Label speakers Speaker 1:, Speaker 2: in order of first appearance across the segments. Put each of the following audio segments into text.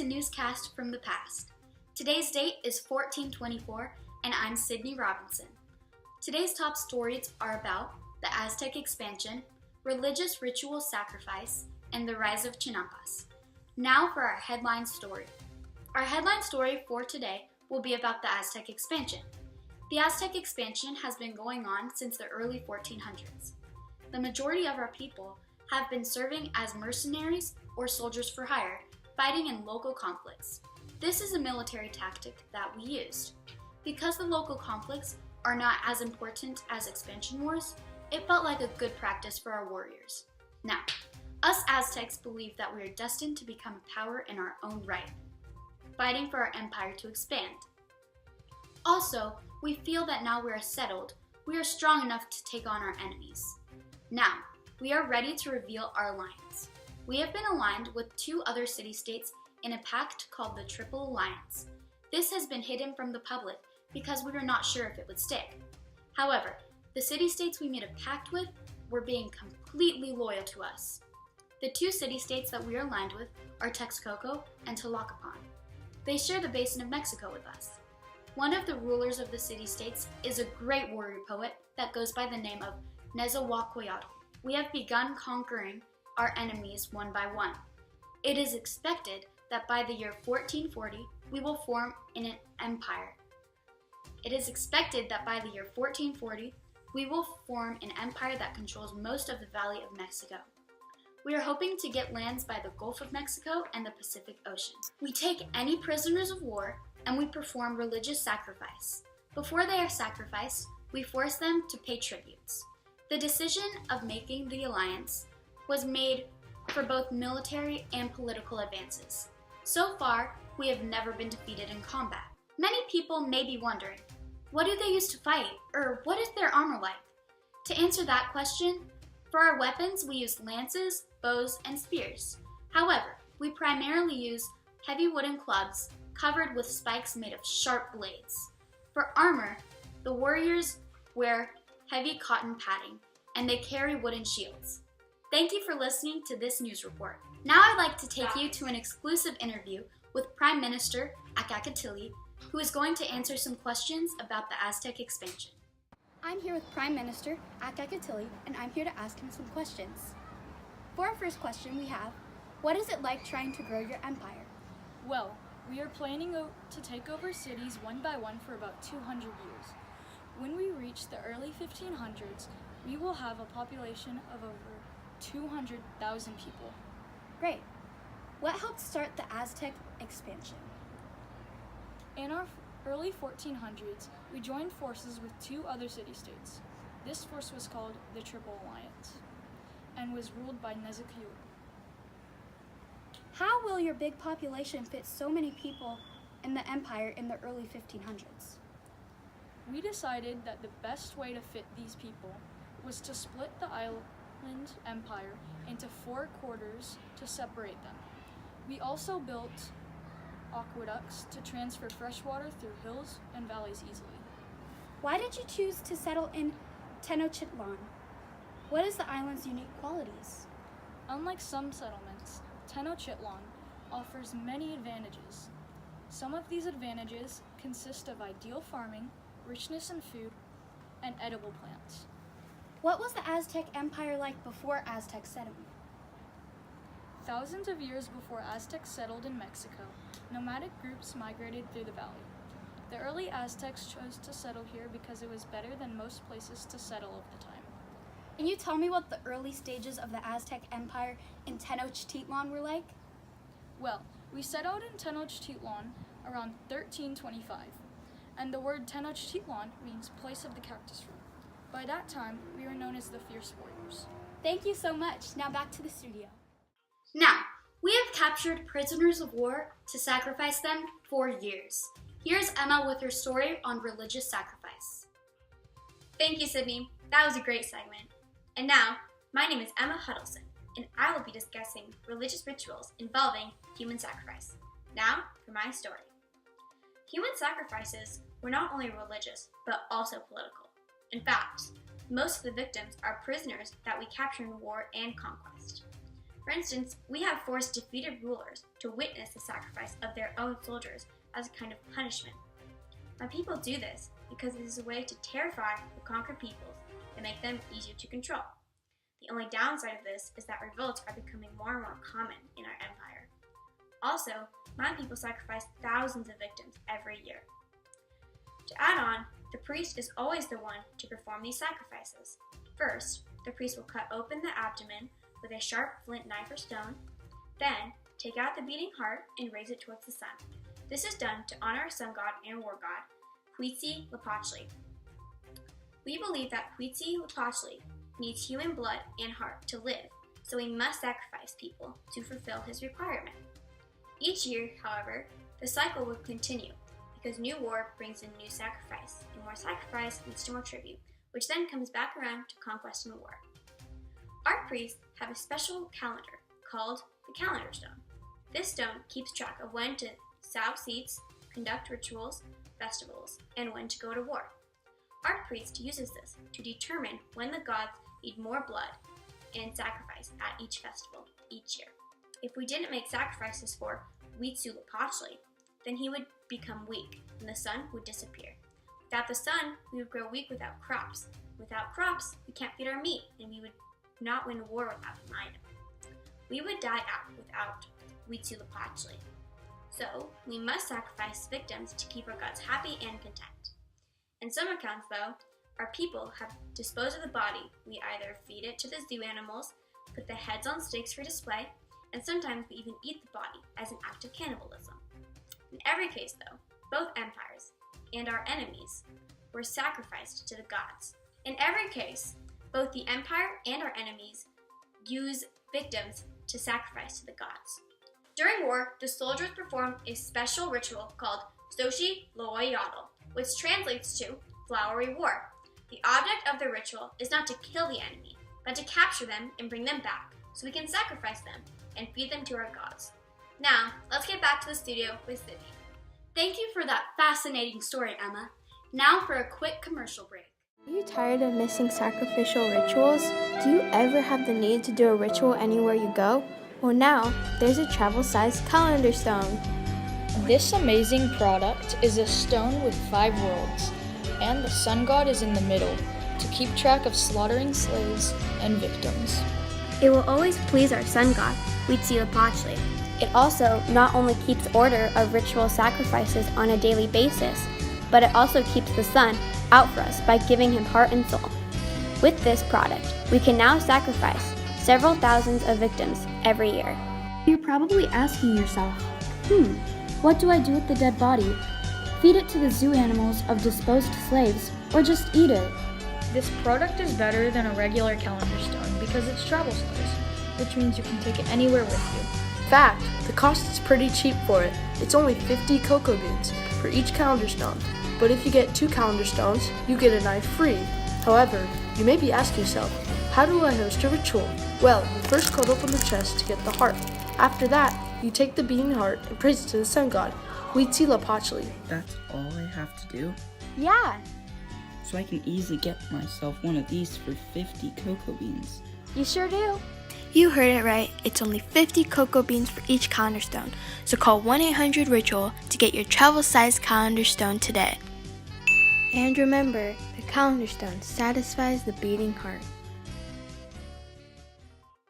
Speaker 1: newscast from the past. Today's date is 1424, and I'm Sydney Robinson. Today's top stories are about the Aztec expansion, religious ritual sacrifice, and the rise of Chinampas. Now for our headline story. Our headline story for today will be about the Aztec expansion. The Aztec expansion has been going on since the early 1400s. The majority of our people have been serving as mercenaries or soldiers for hire, fighting in local conflicts. This is a military tactic that we used. Because the local conflicts are not as important as expansion wars, it felt like a good practice for our warriors. Now, us Aztecs believe that we are destined to become a power in our own right, fighting for our empire to expand. Also, we feel that now we are settled, we are strong enough to take on our enemies. Now, we are ready to reveal our alliance. We have been aligned with two other city-states in a pact called the Triple Alliance. This has been hidden from the public because we were not sure if it would stick. However, the city-states we made a pact with were being completely loyal to us. The two city-states that we are aligned with are Texcoco and Tlacopan. They share the basin of Mexico with us. One of the rulers of the city-states is a great warrior poet that goes by the name of Nezahualcóyotl. We have begun conquering our enemies one by one. It is expected that by the year 1440, we will form an empire. It is expected that by the year 1440, we will form an empire that controls most of the Valley of Mexico. We are hoping to get lands by the Gulf of Mexico and the Pacific Ocean. We take any prisoners of war and we perform religious sacrifice. Before they are sacrificed, we force them to pay tributes. The decision of making the alliance was made for both military and political advances. So far, we have never been defeated in combat. Many people may be wondering, what do they use to fight, or what is their armor like? To answer that question, for our weapons we use lances, bows, and spears. However, we primarily use heavy wooden clubs covered with spikes made of sharp blades. For armor, the warriors wear heavy cotton padding, and they carry wooden shields. Thank you for listening to this news report. Now I'd like to take you to an exclusive interview with Prime Minister Akakatili, who is going to answer some questions about the Aztec expansion. I'm here with Prime Minister Akakatili, and I'm here to ask him some questions. For our first question we have, what is it like trying to grow your empire?
Speaker 2: Well, we are planning to take over cities one by one for about 200 years. When we reach the early 1500s, we will have a population of over 200,000 people.
Speaker 1: Great. What helped start the Aztec expansion?
Speaker 2: In our early 1400s, we joined forces with two other city-states. This force was called the Triple Alliance and was ruled by Nezahualcóyotl.
Speaker 1: How will your big population fit so many people in the empire in the early 1500s?
Speaker 2: We decided that the best way to fit these people was to split the island empire into 4 quarters to separate them. We also built aqueducts to transfer fresh water through hills and valleys easily.
Speaker 1: Why did you choose to settle in Tenochtitlan? What is the island's unique qualities?
Speaker 2: Unlike some settlements, Tenochtitlan offers many advantages. Some of these advantages consist of ideal farming, richness in food, and edible plants.
Speaker 1: What was the Aztec Empire like before Aztec settlement?
Speaker 2: Thousands of years before Aztecs settled in Mexico, nomadic groups migrated through the valley. The early Aztecs chose to settle here because it was better than most places to settle of the time.
Speaker 1: Can you tell me what the early stages of the Aztec Empire in Tenochtitlan were like?
Speaker 2: Well, we settled in Tenochtitlan around 1325, and the word Tenochtitlan means place of the cactus fruit. By that time, we were known as the Fierce Warriors.
Speaker 1: Thank you so much. Now back to the studio. Now, we have captured prisoners of war to sacrifice them for years. Here's Emma with her story on religious sacrifice.
Speaker 3: Thank you, Sydney. That was a great segment. And now, my name is Emma Huddleston, and I will be discussing religious rituals involving human sacrifice. Now, for my story. Human sacrifices were not only religious, but also political. In fact, most of the victims are prisoners that we capture in war and conquest. For instance, we have forced defeated rulers to witness the sacrifice of their own soldiers as a kind of punishment. My people do this because it is a way to terrify the conquered peoples and make them easier to control. The only downside of this is that revolts are becoming more and more common in our empire. Also, my people sacrifice thousands of victims every year. To add on, the priest is always the one to perform these sacrifices. First, the priest will cut open the abdomen with a sharp flint knife or stone, then take out the beating heart and raise it towards the sun. This is done to honor our sun god and war god, Huitzilopochtli. We believe that Huitzilopochtli needs human blood and heart to live, so we must sacrifice people to fulfill his requirement. Each year, however, the cycle will continue because new war brings in new sacrifice, and more sacrifice leads to more tribute, which then comes back around to conquest and war. Our priests have a special calendar called the calendar stone. This stone keeps track of when to sow seeds, conduct rituals, festivals, and when to go to war. Our priest uses this to determine when the gods need more blood and sacrifice at each festival each year. If we didn't make sacrifices for Huitzilopochtli, then he would become weak and the sun would disappear. Without the sun, we would grow weak without crops. Without crops, we can't feed our meat and we would not win a war without an item. We would die out without Huitzilopochtli. So, we must sacrifice victims to keep our gods happy and content. In some accounts, though, our people have disposed of the body. We either feed it to the zoo animals, put the heads on stakes for display, and sometimes we even eat the body as an act of cannibalism. In every case, though, both empires and our enemies were sacrificed to the gods. In every case, both the empire and our enemies use victims to sacrifice to the gods. During war, the soldiers perform a special ritual called Soshi Loyal, which translates to flowery war. The object of the ritual is not to kill the enemy, but to capture them and bring them back so we can sacrifice them and feed them to our gods. Now, let's get back to the studio with Sydney.
Speaker 1: Thank you for that fascinating story, Emma. Now for a quick commercial break.
Speaker 4: Are you tired of missing sacrificial rituals? Do you ever have the need to do a ritual anywhere you go? Well, now there's a travel-sized calendar stone.
Speaker 2: This amazing product is a stone with 5 worlds, and the sun god is in the middle to keep track of slaughtering slaves and victims.
Speaker 5: It will always please our sun god, Huitzilopochtli.
Speaker 4: It also not only keeps order of ritual sacrifices on a daily basis, but it also keeps the sun out for us by giving him heart and soul. With this product, we can now sacrifice several thousands of victims every year.
Speaker 5: You're probably asking yourself, what do I do with the dead body? Feed it to the zoo animals of disposed slaves, or just eat it?
Speaker 2: This product is better than a regular calendar stone because it's travel size, which means you can take it anywhere with you.
Speaker 6: In fact, the cost is pretty cheap for it. It's only 50 cocoa beans for each calendar stone. But if you get 2 calendar stones, you get a knife free. However, you may be asking yourself, how do I host a ritual? Well, you first cut open the chest to get the heart. After that, you take the beating heart and praise it to the sun god, Huitzilopochtli.
Speaker 7: That's all I have to do?
Speaker 4: Yeah,
Speaker 7: So I can easily get myself one of these for 50 cocoa beans.
Speaker 4: you sure do.
Speaker 5: You heard it right. It's only 50 cocoa beans for each calendar stone. So call 1-800-RITUAL to get your travel-sized calendar stone today.
Speaker 4: And remember, the calendar stone satisfies the beating heart.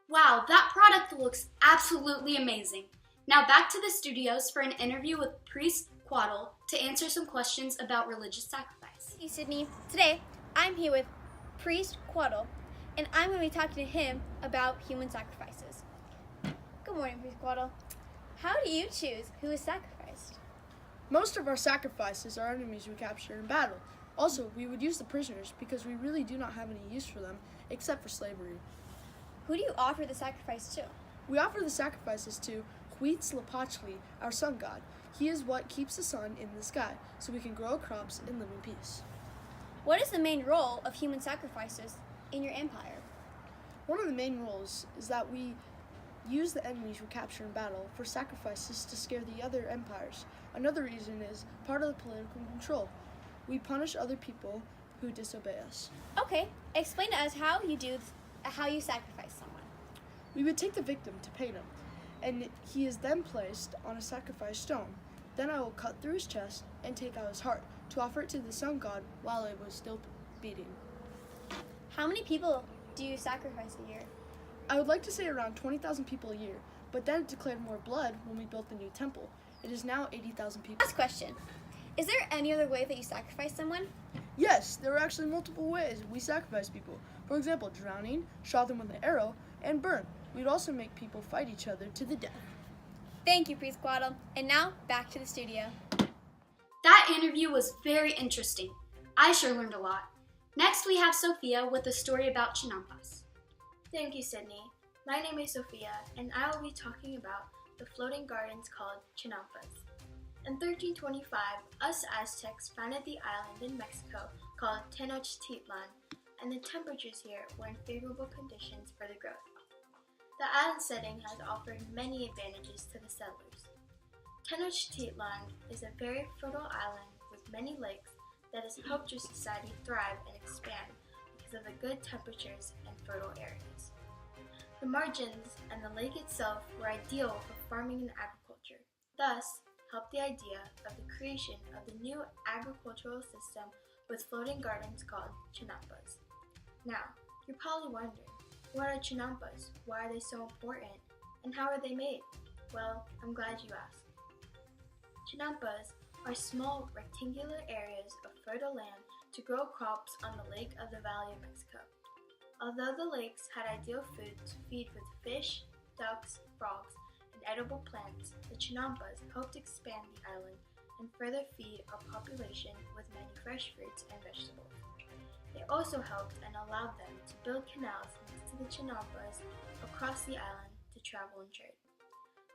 Speaker 1: Wow, that product looks absolutely amazing. Now back to the studios for an interview with Priest Quaddle to answer some questions about religious sacrifice.
Speaker 8: Hey Sydney, today I'm here with Priest Quaddle, and I'm going to be talking to him about human sacrifices. Good morning, Priest Quaddle. How do you choose who is sacrificed?
Speaker 6: Most of our sacrifices are enemies we capture in battle. Also, we would use the prisoners because we really do not have any use for them except for slavery.
Speaker 8: Who do you offer the sacrifice to?
Speaker 6: We offer the sacrifices to Huitzilopochtli, our sun god. He is what keeps the sun in the sky, so we can grow crops and live in peace.
Speaker 8: What is the main role of human sacrifices in your empire?
Speaker 6: One of the main roles is that we use the enemies we capture in battle for sacrifices to scare the other empires. Another reason is part of the political control. We punish other people who disobey us.
Speaker 8: Okay, explain to us how you sacrifice someone.
Speaker 6: We would take the victim to paint him, and he is then placed on a sacrifice stone. Then I will cut through his chest and take out his heart to offer it to the sun god while it was still beating.
Speaker 8: How many people do you sacrifice a year?
Speaker 6: I would like to say around 20,000 people a year, but then it declared more blood when we built the new temple. It is now 80,000 people.
Speaker 8: Last question. Is there any other way that you sacrifice someone?
Speaker 6: Yes, there are actually multiple ways we sacrifice people. For example, drowning, shot them with an arrow, and burn. We'd also make people fight each other to the death.
Speaker 8: Thank you, Priest Quaddle. And now, back to the studio.
Speaker 1: That interview was very interesting. I sure learned a lot. Next, we have Sophia with a story about chinampas.
Speaker 9: Thank you, Sydney. My name is Sophia, and I will be talking about the floating gardens called chinampas. In 1325, us Aztecs founded the island in Mexico called Tenochtitlan, and the temperatures here were in favorable conditions for the growth. The island setting has offered many advantages to the settlers. Tenochtitlan is a very fertile island with many lakes that has helped your society thrive and expand because of the good temperatures and fertile areas. The margins and the lake itself were ideal for farming and agriculture, thus helped the idea of the creation of the new agricultural system with floating gardens called chinampas. Now, you're probably wondering, what are chinampas? Why are they so important? And how are they made? Well, I'm glad you asked. Chinampas are small rectangular areas of fertile land to grow crops on the lake of the Valley of Mexico. Although the lakes had ideal food to feed with fish, ducks, frogs, and edible plants, the chinampas helped expand the island and further feed our population with many fresh fruits and vegetables. They also helped and allowed them to build canals next to the chinampas across the island to travel and trade.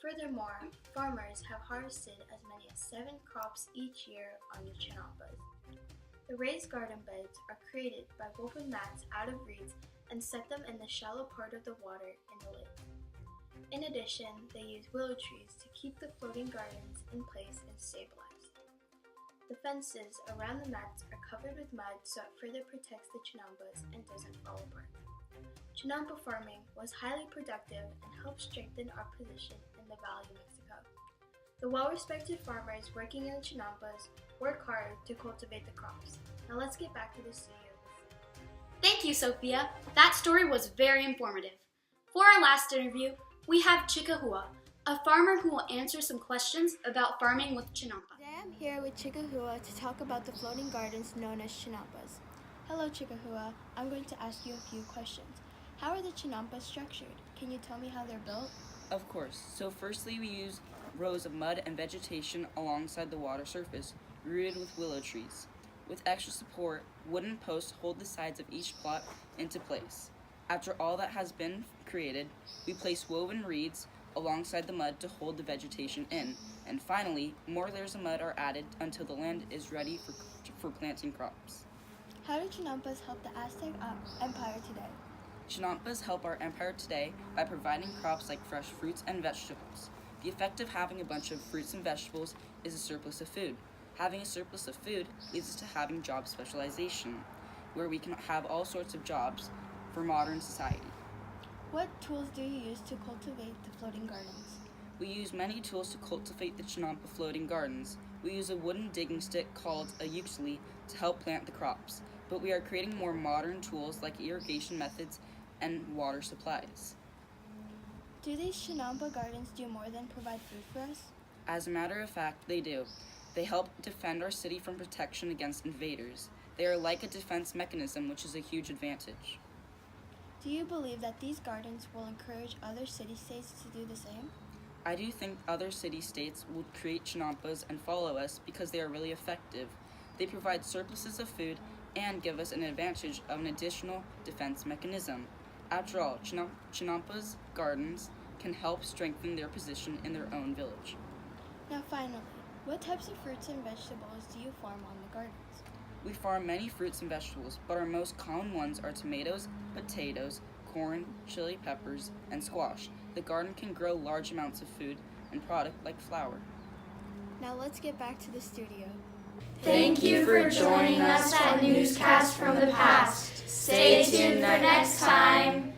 Speaker 9: Furthermore, farmers have harvested as many as 7 crops each year on the chinampas. The raised garden beds are created by woven mats out of reeds and set them in the shallow part of the water in the lake. In addition, they use willow trees to keep the floating gardens in place and stabilized. The fences around the mats are covered with mud so it further protects the chinampas and doesn't fall apart. Chinampa farming was highly productive and helped strengthen our position in the Valley of Mexico. The well-respected farmers working in the chinampas work hard to cultivate the crops. Now let's get back to the studio.
Speaker 1: Thank you, Sophia. That story was very informative. For our last interview, we have Chikahua, a farmer who will answer some questions about farming with chinampa.
Speaker 10: Today I'm here with Chikahua to talk about the floating gardens known as chinampas. Hello, Chikahua. I'm going to ask you a few questions. How are the chinampas structured? Can you tell me how they're built?
Speaker 7: Of course. So firstly, we use rows of mud and vegetation alongside the water surface, rooted with willow trees. With extra support, wooden posts hold the sides of each plot into place. After all that has been created, we place woven reeds alongside the mud to hold the vegetation in. And finally, more layers of mud are added until the land is ready for planting crops.
Speaker 10: How do chinampas help the Aztec Empire today?
Speaker 7: Chinampas help our empire today by providing crops like fresh fruits and vegetables. The effect of having a bunch of fruits and vegetables is a surplus of food. Having a surplus of food leads us to having job specialization, where we can have all sorts of jobs for modern society.
Speaker 10: What tools do you use to cultivate the floating gardens?
Speaker 7: We use many tools to cultivate the chinampa floating gardens. We use a wooden digging stick called a ukulele to help plant the crops, but we are creating more modern tools like irrigation methods and water supplies.
Speaker 10: Do these chinampa gardens do more than provide food for us?
Speaker 7: As a matter of fact, they do. They help defend our city from protection against invaders. They are like a defense mechanism, which is a huge advantage.
Speaker 10: Do you believe that these gardens will encourage other city-states to do the same?
Speaker 7: I do think other city-states will create chinampas and follow us because they are really effective. They provide surpluses of food and give us an advantage of an additional defense mechanism. After all, chinampas gardens can help strengthen their position in their own village.
Speaker 10: Now finally, what types of fruits and vegetables do you farm on the gardens?
Speaker 7: We farm many fruits and vegetables, but our most common ones are tomatoes, potatoes, corn, chili peppers, and squash. The garden can grow large amounts of food and product like flour.
Speaker 10: Now let's get back to the studio.
Speaker 11: Thank you for joining us at Newscast from the Past. Stay tuned for next time.